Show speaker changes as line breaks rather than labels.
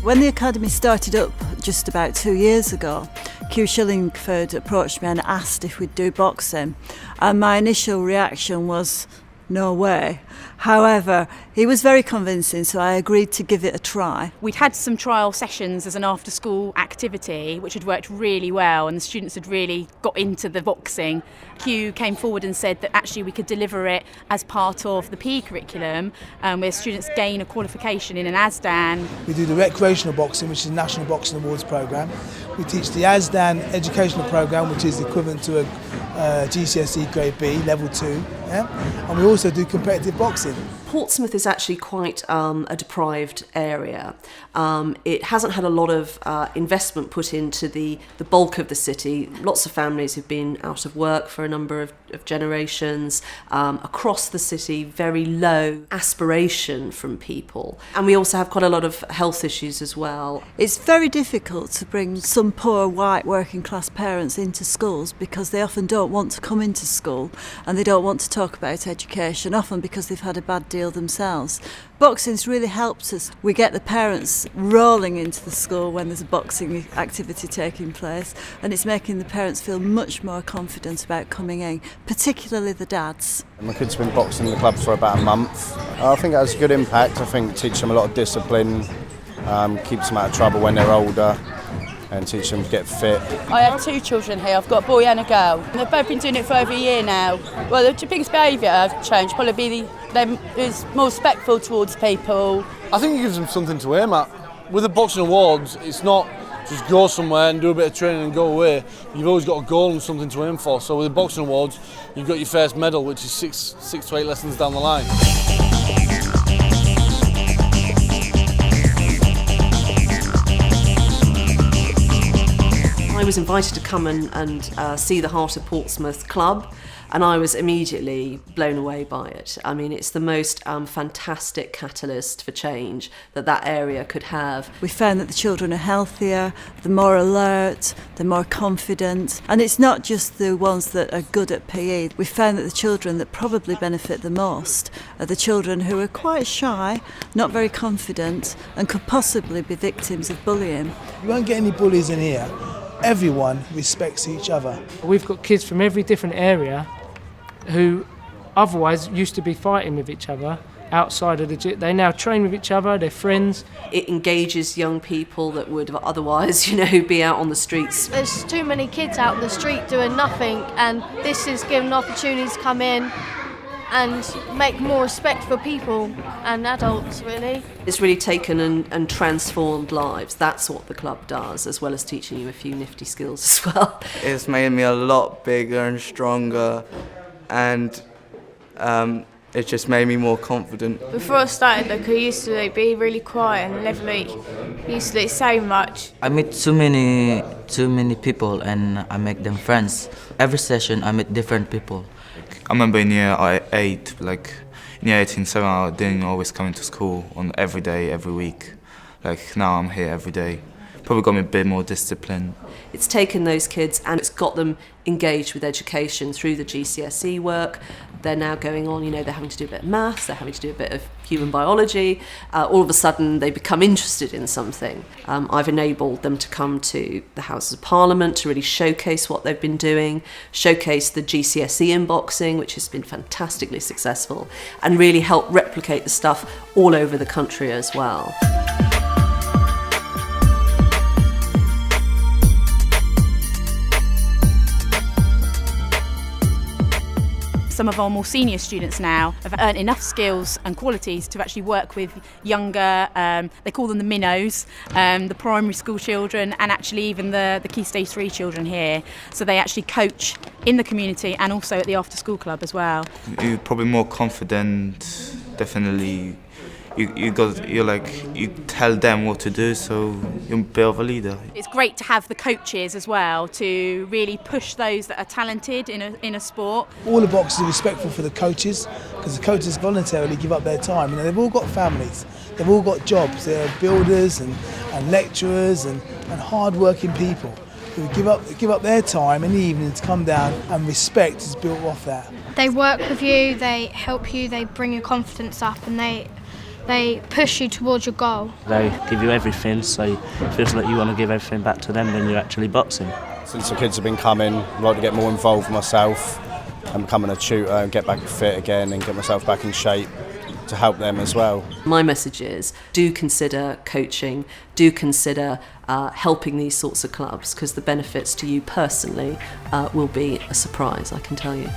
When the academy started up just about 2 years ago, Hugh Shillingford approached me and asked if we'd do boxing, and my initial reaction was, no way. However, he was very convincing, so I agreed to give it a try.
We'd had some trial sessions as an after-school activity, which had worked really well, and the students had really got into the boxing. Hugh came forward and said that actually we could deliver it as part of the PE curriculum, where students gain a qualification in an ASDAN.
We do the recreational boxing, which is the National Boxing Awards programme. We teach the ASDAN educational programme, which is equivalent to a GCSE Grade B, Level 2. Yeah? And we also do competitive boxing.
Portsmouth is actually quite a deprived area. It hasn't had a lot of investment put into the bulk of the city. Lots of families have been out of work for a number of generations. Across the city, very low aspiration from people. And we also have quite a lot of health issues as well.
It's very difficult to bring some poor white working class parents into schools because they often don't want to come into school and they don't want to talk about education, often because they've had a bad deal themselves. Boxing's really helped us. We get the parents rolling into the school when there's a boxing activity taking place, and it's making the parents feel much more confident about coming in, particularly the dads.
My kids have been boxing in the club for about a month. I think it has a good impact. I think it teaches them a lot of discipline, keeps them out of trouble when they're older, and teach them to get fit.
I have 2 children here. I've got a boy and a girl. They've both been doing it for over a year now. Well, the biggest behaviour I've changed probably be them who's more respectful towards people.
I think it gives them something to aim at. With the boxing awards, it's not just go somewhere and do a bit of training and go away. You've always got a goal and something to aim for. So with the boxing awards, you've got your first medal, which is six to 8 lessons down the line.
I was invited to come and see the Heart of Portsmouth Club, and I was immediately blown away by it. I mean, it's the most fantastic catalyst for change that area could have.
We found that the children are healthier, they're more alert, they're more confident, and it's not just the ones that are good at PE. We found that the children that probably benefit the most are the children who are quite shy, not very confident, and could possibly be victims of bullying.
You won't get any bullies in here. Everyone respects each other.
We've got kids from every different area who otherwise used to be fighting with each other outside of the gym. They now train with each other, they're friends.
It engages young people that would otherwise, be out on the streets.
There's too many kids out on the street doing nothing, and this is giving opportunities to come in and make more respect for people and adults, really.
It's really taken and transformed lives. That's what the club does, as well as teaching you a few nifty skills as well.
It's made me a lot bigger and stronger, and it just made me more confident.
Before I started, I used to be really quiet and lively. I used to say much.
I meet too many people and I make them friends. Every session I meet different people.
I remember in year 8, in year 18, 7, I didn't always come into school on every day, every week. Now I'm here every day. Probably got me a bit more discipline.
It's taken those kids and it's got them engaged with education through the GCSE work. They're now going on, they're having to do a bit of maths, they're having to do a bit of human biology. All of a sudden they become interested in something. I've enabled them to come to the Houses of Parliament to really showcase what they've been doing, showcase the GCSE in boxing, which has been fantastically successful, and really help replicate the stuff all over the country as well.
Some of our more senior students now have earned enough skills and qualities to actually work with younger, they call them the minnows, the primary school children, and actually even the Key Stage 3 children here. So they actually coach in the community and also at the after school club as well.
You're probably more confident, definitely. you tell them what to do, so you're a bit of a leader.
It's great to have the coaches as well to really push those that are talented in a sport.
All the boxers are respectful for the coaches because the coaches voluntarily give up their time. You know, they've all got families, they've all got jobs. They're builders and lecturers and hard-working people who give up their time in the evening to come down, and respect is built off that.
They work with you, they help you, they bring your confidence up, and they push you towards your goal.
They give you everything, so it feels like you want to give everything back to them when you're actually boxing.
Since the kids have been coming, I'd like to get more involved myself and becoming a tutor and get back fit again and get myself back in shape to help them as well.
My message is, do consider coaching, do consider helping these sorts of clubs, because the benefits to you personally will be a surprise, I can tell you.